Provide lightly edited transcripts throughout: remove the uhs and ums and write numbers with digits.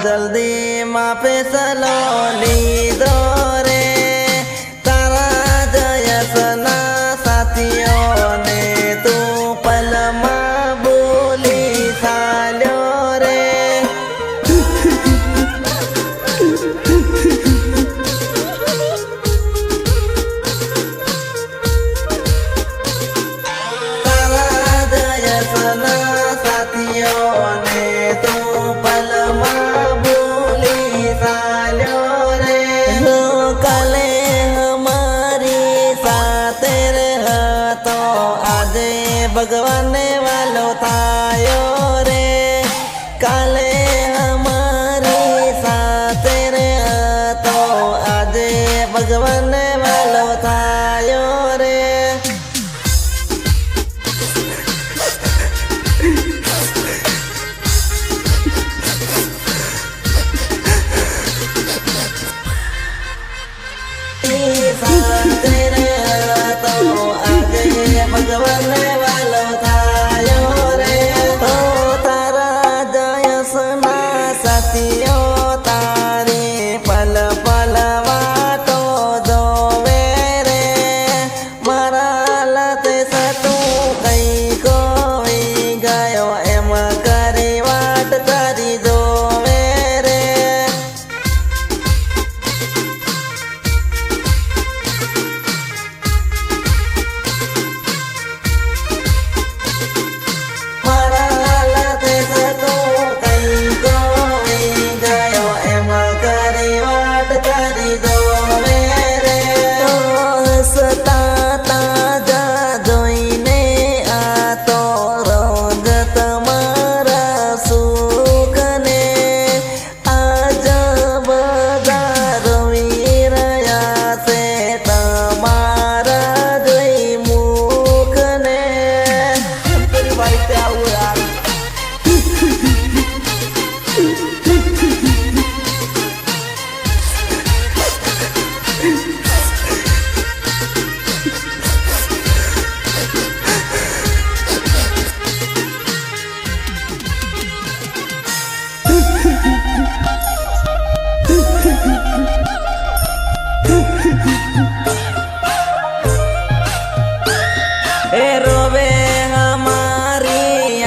जल्दी माफे सलो लीधो रे तारा जयसना साथियों ने तू पलमा बोली सालो रे तारा जयसना साथियों ने तू पलमा भगवान वालो थायो रे काले हमारी साथ रे तो आज भगवान वालो थायो रे साथ रे तो आज भगवान रोवे हमारी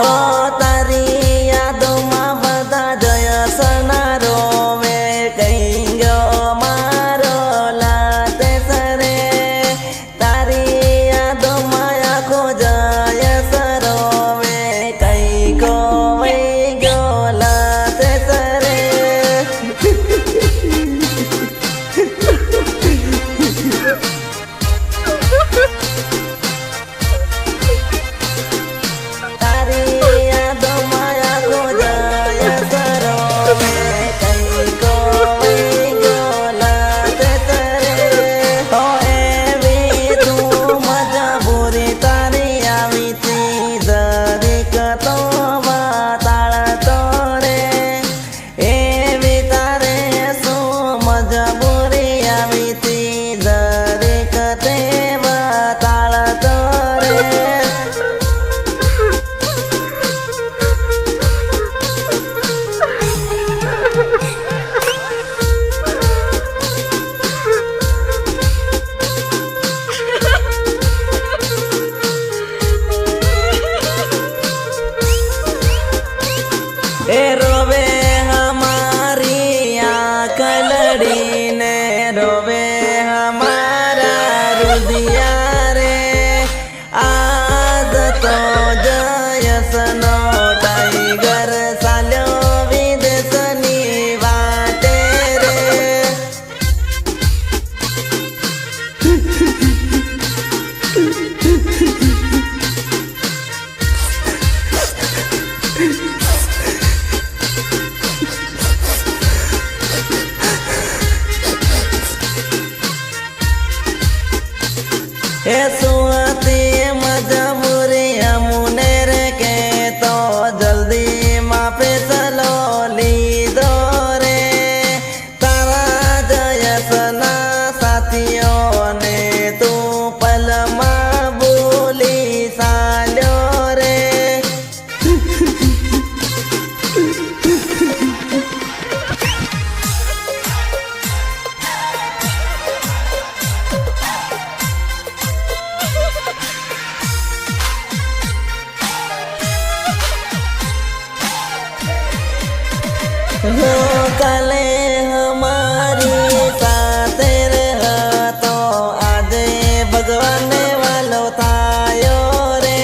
હો તારી યાદોમાં બધા જયસના રોવે કઈ ગયો મારો લાતે સરે તારી યાદોમાં આખો જયસ રોવે કઈ ગોવાઈ ગયો લાતે સરે ए रोवे हमारी आँख लड़ीने रोवे हमारा रुदिया रे आज तो जयसनो टाइगर साल्यो विदेशनी वाटे रे એ સુઆતી મજબૂરી અમુને રે કે તો જલ્દી માપે ચલો લીધો રે તારા જયસના સાથીઓને તું પલમાં ભૂલી સાલ્યો રે हो कले हमारी साथे रहतो आजे भगवान वालो थायो रे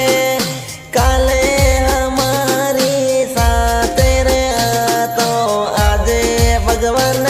काले हमारी साथे रहतो आजे भगवान